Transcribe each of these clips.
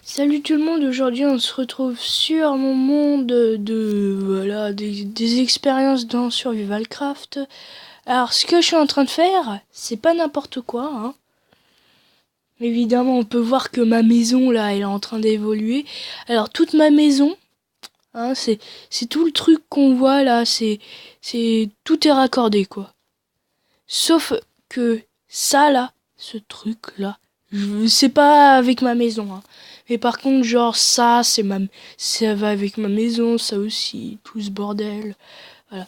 Salut tout le monde, aujourd'hui on se retrouve sur mon monde des expériences dans Survivalcraft. Alors ce que je suis en train de faire, c'est pas n'importe quoi, hein. Évidemment on peut voir que ma maison là elle est en train d'évoluer. Alors toute ma maison, hein, c'est tout le truc qu'on voit là, c'est tout est raccordé quoi. Sauf que ça là, ce truc là, c'est pas avec ma maison, hein. Mais par contre, genre ça, ça va avec ma maison, ça aussi, tout ce bordel. Voilà.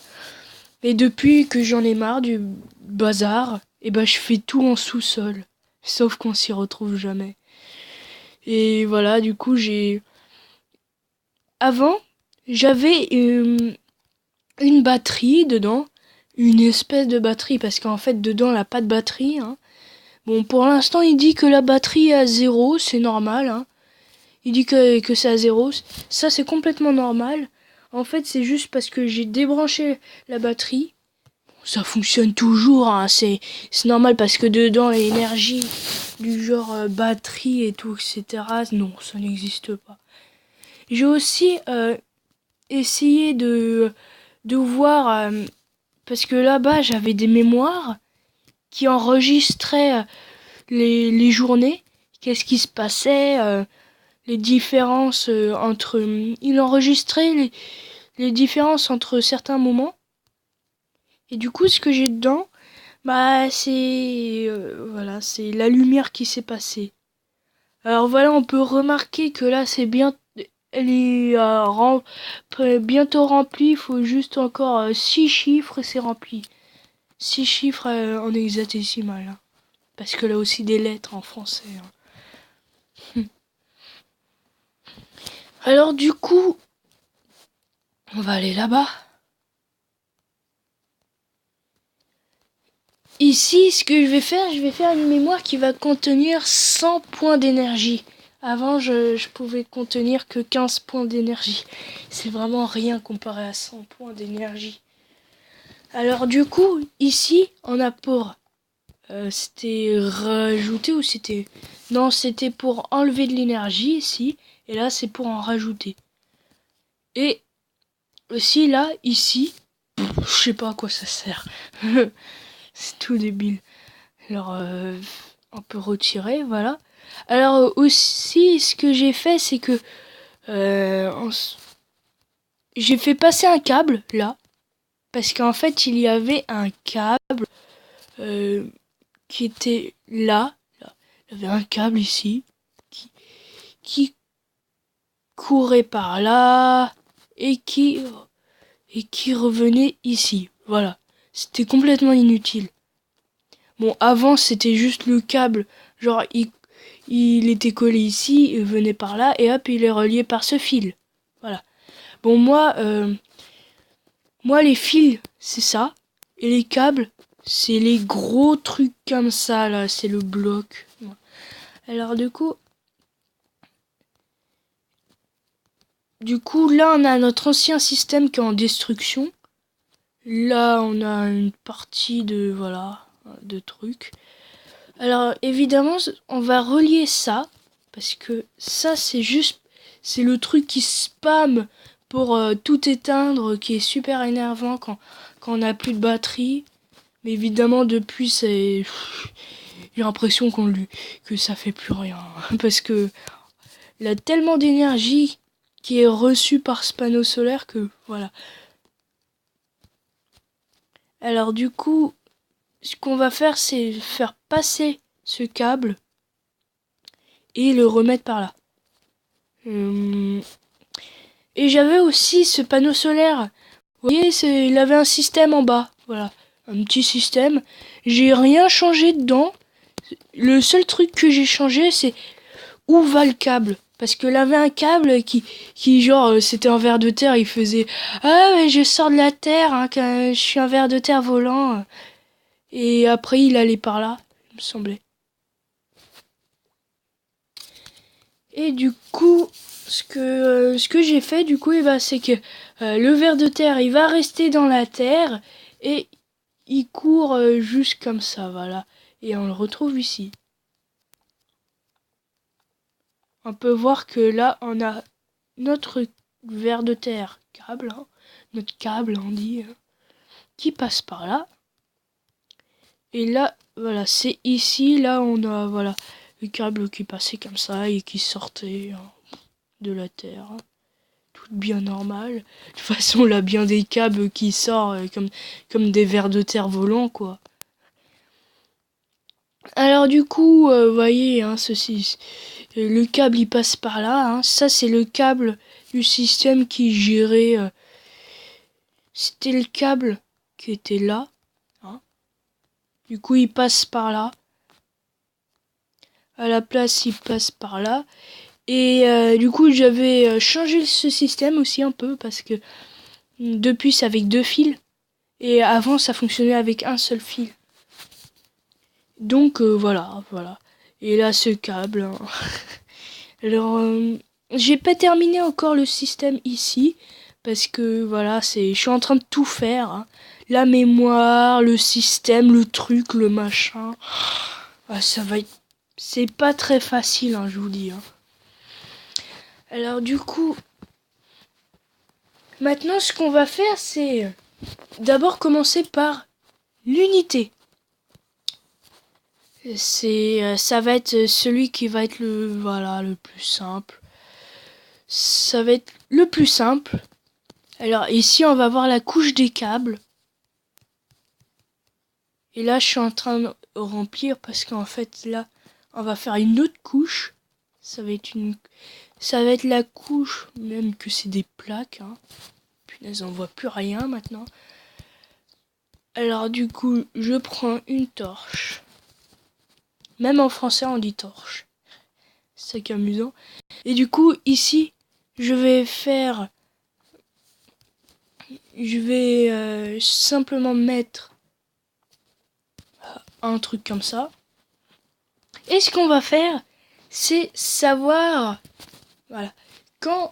Et depuis que j'en ai marre du bazar, et ben je fais tout en sous-sol. Sauf qu'on s'y retrouve jamais. Et voilà, du coup avant, j'avais une batterie dedans, une espèce de batterie, parce qu'en fait dedans elle a pas de batterie, hein. Bon, pour l'instant, il dit que la batterie est à zéro, c'est normal, hein. Il dit que c'est à zéro. Ça, c'est complètement normal. En fait, c'est juste parce que j'ai débranché la batterie. Ça fonctionne toujours, hein. C'est normal parce que dedans, l'énergie du genre batterie et tout, etc., non, ça n'existe pas. J'ai aussi essayé de voir, parce que là-bas, j'avais des mémoires qui enregistraient les journées, qu'est-ce qui se passait, les différences entre... Il enregistrait les différences entre certains moments. Et du coup, ce que j'ai dedans, bah c'est... voilà, c'est la lumière qui s'est passée. Alors voilà, on peut remarquer que là, c'est bien... Elle est bientôt remplie, il faut juste encore 6 chiffres et c'est rempli. 6 chiffres en hexadécimal, hein. Parce que là aussi des lettres en français, hein. Alors du coup, on va aller là-bas. Ici, ce que je vais faire une mémoire qui va contenir 100 points d'énergie. Avant, je pouvais contenir que 15 points d'énergie. C'est vraiment rien comparé à 100 points d'énergie. Alors du coup, ici, on a pour... c'était rajouter ou c'était... Non, c'était pour enlever de l'énergie ici. Et là, c'est pour en rajouter. Et aussi là, ici, je sais pas à quoi ça sert. C'est tout débile. Alors, on peut retirer, voilà. Alors aussi, ce que j'ai fait, c'est que j'ai fait passer un câble là, parce qu'en fait, il y avait un câble euh, qui était là, là. Il y avait un câble ici qui, qui courait par là et qui revenait ici. Voilà, c'était complètement inutile. Bon, avant, c'était juste le câble, genre il était collé ici, il venait par là, et hop, il est relié par ce fil. Voilà. Bon, moi les fils, c'est ça. Et les câbles, c'est les gros trucs comme ça, là. C'est le bloc. Alors, du coup, là, on a notre ancien système qui est en destruction. Là, on a une partie voilà, de trucs. Alors, évidemment, on va relier ça. Parce que ça, c'est le truc qui spam pour tout éteindre, qui est super énervant quand on n'a plus de batterie. Mais évidemment, depuis, j'ai l'impression que ça fait plus rien. Parce que il a tellement d'énergie qui est reçue par ce panneau solaire que voilà. Alors du coup, ce qu'on va faire, c'est faire passer ce câble et le remettre par là. Et j'avais aussi ce panneau solaire. Vous voyez, il avait un système en bas. Voilà, un petit système. J'ai rien changé dedans. Le seul truc que j'ai changé, c'est où va le câble. Parce que là, avait un câble qui genre, c'était un ver de terre. Il faisait ah, mais je sors de la terre, hein, que je suis un ver de terre volant. Et après, il allait par là, il me semblait. Et du coup, ce que j'ai fait, du coup, c'est que le ver de terre, il va rester dans la terre et il court juste comme ça, voilà. Et on le retrouve ici. on peut voir que là, on a notre ver de terre câble, hein, notre câble, on dit, qui passe par là. Et là, voilà, c'est ici, là, on a, voilà, le câble qui passait comme ça et qui sortait de la terre. Tout bien normal. De toute façon, là, bien des câbles qui sortent comme des vers de terre volants, quoi. Alors du coup, vous voyez, hein, ceci, le câble il passe par là. Hein. Ça c'est le câble du système qui gérait. C'était le câble qui était là. Hein. Du coup, il passe par là. À la place, il passe par là. Et du coup, j'avais changé ce système aussi un peu parce que depuis c'est avec 2 fils et avant ça fonctionnait avec un seul fil. Donc voilà. Et là, ce câble. Hein. Alors, j'ai pas terminé encore le système ici parce que voilà, je suis en train de tout faire. Hein. La mémoire, le système, le truc, le machin. Ah, ça va être, c'est pas très facile, hein, je vous dis. Hein. Alors du coup, maintenant, ce qu'on va faire, c'est d'abord commencer par l'unité. Ça va être celui qui va être le plus simple. Ça va être le plus simple. Alors ici, on va voir la couche des câbles. Et là, je suis en train de remplir parce qu'en fait, là, on va faire une autre couche. Ça va être la couche, même que c'est des plaques. Hein. Punaise, on voit plus rien maintenant. Alors du coup, je prends une torche. Même en français, on dit torche. C'est ça qui est amusant. Et du coup, ici, je vais simplement mettre un truc comme ça. Et ce qu'on va faire, c'est savoir, voilà, quand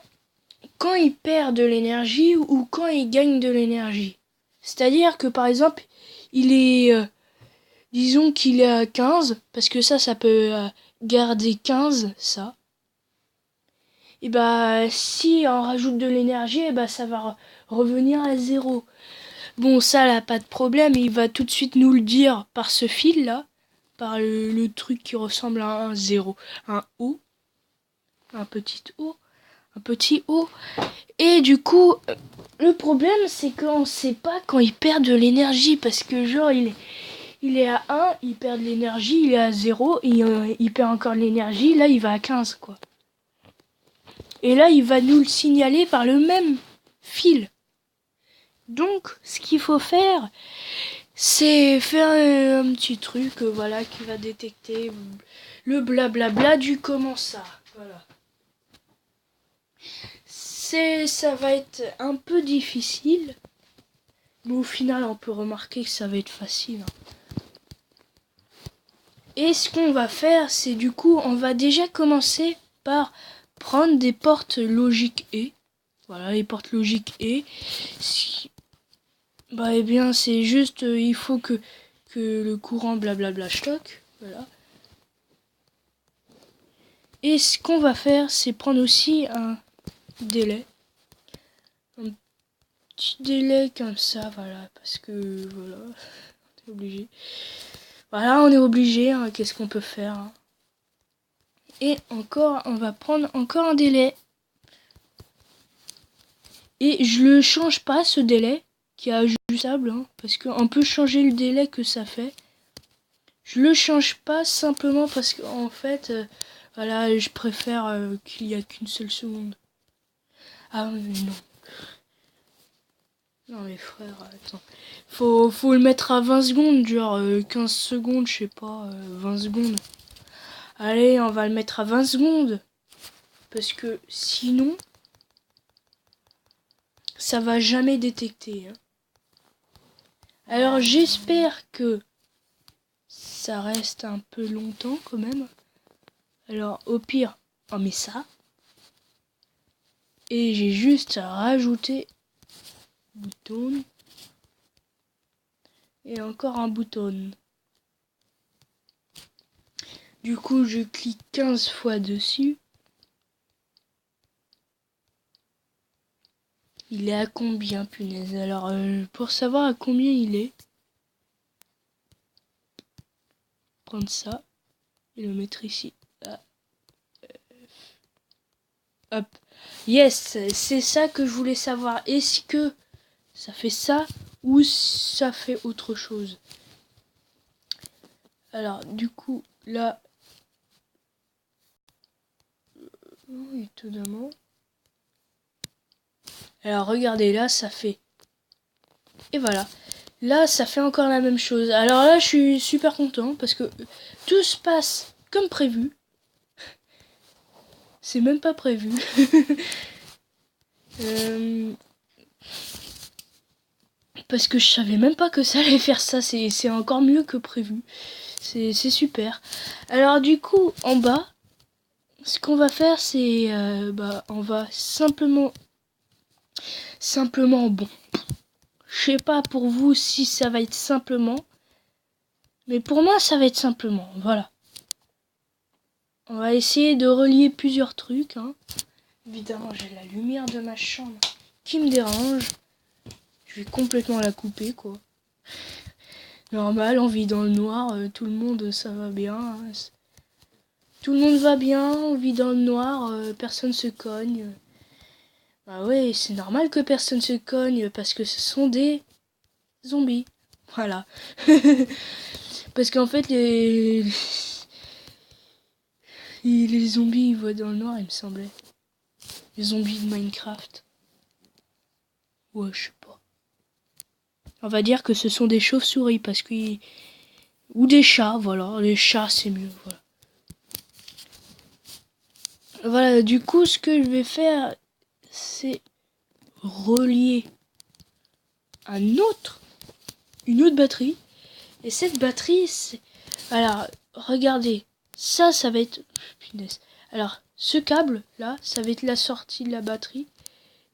il perd de l'énergie ou quand il gagne de l'énergie. C'est-à-dire que par exemple, il est, disons qu'il est à 15, parce que ça peut garder 15, ça. Et bah, si on rajoute de l'énergie, et bah, ça va revenir à 0. Bon, ça, là, pas de problème, il va tout de suite nous le dire par ce fil-là, par le truc qui ressemble à un 0, un O, un petit O, un petit O. Et du coup, le problème, c'est qu'on sait pas quand il perd de l'énergie, parce que genre, il est à 1, il perd de l'énergie, il est à 0, il perd encore de l'énergie, là, il va à 15, quoi. Et là, il va nous le signaler par le même fil. Donc, ce qu'il faut faire, c'est faire un petit truc, voilà, qui va détecter le blablabla du comment ça. Voilà. Ça va être un peu difficile, mais au final, on peut remarquer que ça va être facile. Et ce qu'on va faire, c'est du coup, on va déjà commencer par prendre des portes logiques et. Voilà, les portes logiques et. Bah, eh bien, c'est juste, il faut que le courant blablabla stocke. Voilà. Et ce qu'on va faire, c'est prendre aussi un délai. Un petit délai comme ça, voilà. Parce que, voilà, on est obligé. Voilà, on est obligé, hein, qu'est-ce qu'on peut faire hein. Et encore, on va prendre encore un délai. Et je le change pas, ce délai, qui est ajustable, hein, parce qu'on peut changer le délai que ça fait. Je le change pas simplement parce qu'en fait, voilà, je préfère qu'il y a qu'une seule seconde. Ah mais non. Non mais frère, attends. Faut le mettre à 20 secondes, genre 15 secondes, je sais pas, 20 secondes. Allez, on va le mettre à 20 secondes. Parce que sinon, ça va jamais détecter. Hein. Alors j'espère que ça reste un peu longtemps quand même. Alors au pire, on met ça. Et j'ai juste à rajouter bouton. Et encore un bouton. Du coup, je clique 15 fois dessus. Il est à combien, punaise? Alors, pour savoir à combien il est, prendre ça et le mettre ici. Là. Hop. Yes, c'est ça que je voulais savoir. Est-ce que ça fait ça ou ça fait autre chose? Alors, du coup, là... étonnamment. Alors, regardez, là, ça fait... Et voilà. Là, ça fait encore la même chose. Alors là, je suis super content parce que tout se passe comme prévu. C'est même pas prévu. Parce que je savais même pas que ça allait faire ça. C'est encore mieux que prévu. C'est super. Alors du coup, en bas, ce qu'on va faire, c'est... on va simplement... Bon... Je sais pas pour vous si ça va être simplement. Mais pour moi, ça va être simplement. Voilà. On va essayer de relier plusieurs trucs. Hein. Évidemment, j'ai la lumière de ma chambre qui me dérange. Je vais complètement la couper, quoi. Normal, on vit dans le noir. Tout le monde, ça va bien. Hein. Tout le monde va bien. On vit dans le noir. Personne se cogne. Bah ouais, c'est normal que personne se cogne parce que ce sont des zombies. Voilà. Parce qu'en fait, les zombies, ils voient dans le noir, il me semblait. Les zombies de Minecraft. Ouais, je sais pas. On va dire que ce sont des chauves-souris parce que... Ou des chats, voilà. Les chats, c'est mieux, voilà. Voilà, du coup, ce que je vais faire, c'est relier une autre batterie. Et cette batterie, c'est... Alors, regardez. Ça va être... Punaise. Alors, ce câble, là, ça va être la sortie de la batterie.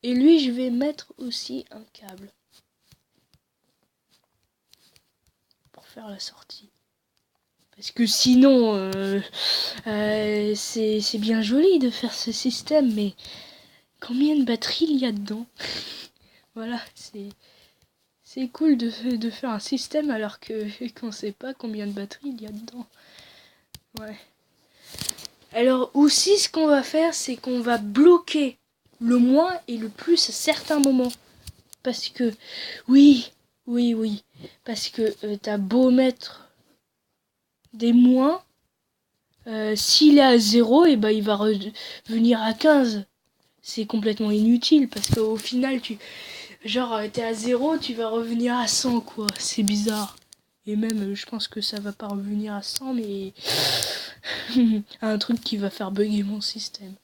Et lui, je vais mettre aussi un câble. Pour faire la sortie. Parce que sinon, c'est bien joli de faire ce système, mais combien de batteries il y a dedans? Voilà, c'est cool de faire un système alors qu'on sait pas combien de batteries il y a dedans. Ouais. Alors aussi, ce qu'on va faire, c'est qu'on va bloquer le moins et le plus à certains moments. Parce que, oui, parce que t'as beau mettre des moins, s'il est à 0, et il va revenir à 15. C'est complètement inutile parce qu'au final, t'es à 0, tu vas revenir à 100, quoi. C'est bizarre. Et même, je pense que ça va pas revenir à 100, mais un truc qui va faire bugger mon système.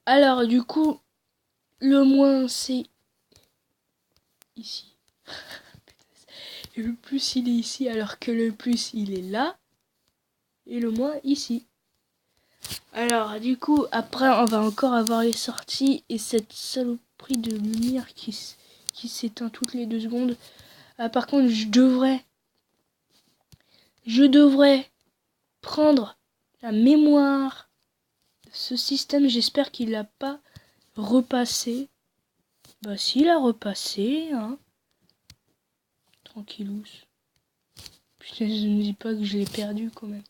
Alors, du coup, le moins, c'est ici. Et le plus, il est ici, alors que le plus, il est là. Et le moins, ici. Alors, du coup, après, on va encore avoir les sorties et cette saloperie de lumière qui s'éteint toutes les 2 secondes. Ah, par contre, je devrais prendre la mémoire de ce système. J'espère qu'il l'a pas repassé. Bah, s'il a repassé, hein. Tranquillous. Putain, je ne dis pas que je l'ai perdu quand même.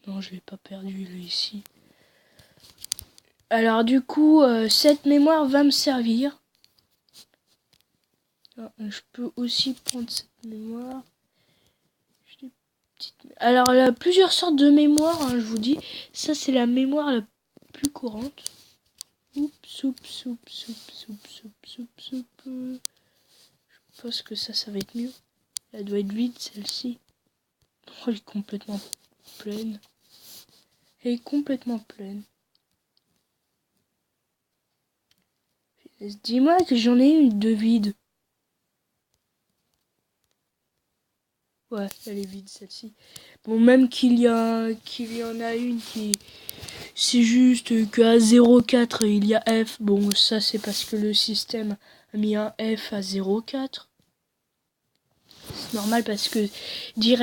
Non, je l'ai pas perdu, il est ici. Alors du coup, cette mémoire va me servir. Alors, je peux aussi prendre cette mémoire. Alors, il y a plusieurs sortes de mémoire, hein, je vous dis. Ça, c'est la mémoire la plus courante. Oups. Je pense que ça va être mieux. Elle doit être vide, celle-ci. Oh, elle est complètement pleine. Elle est complètement pleine. Dis-moi que j'en ai une de vide. Ouais, elle est vide celle-ci. Bon, même qu'il y en a une qui... C'est juste qu'à 0,4 il y a F. Bon, ça c'est parce que le système a mis un F à 0,4. C'est normal parce que direct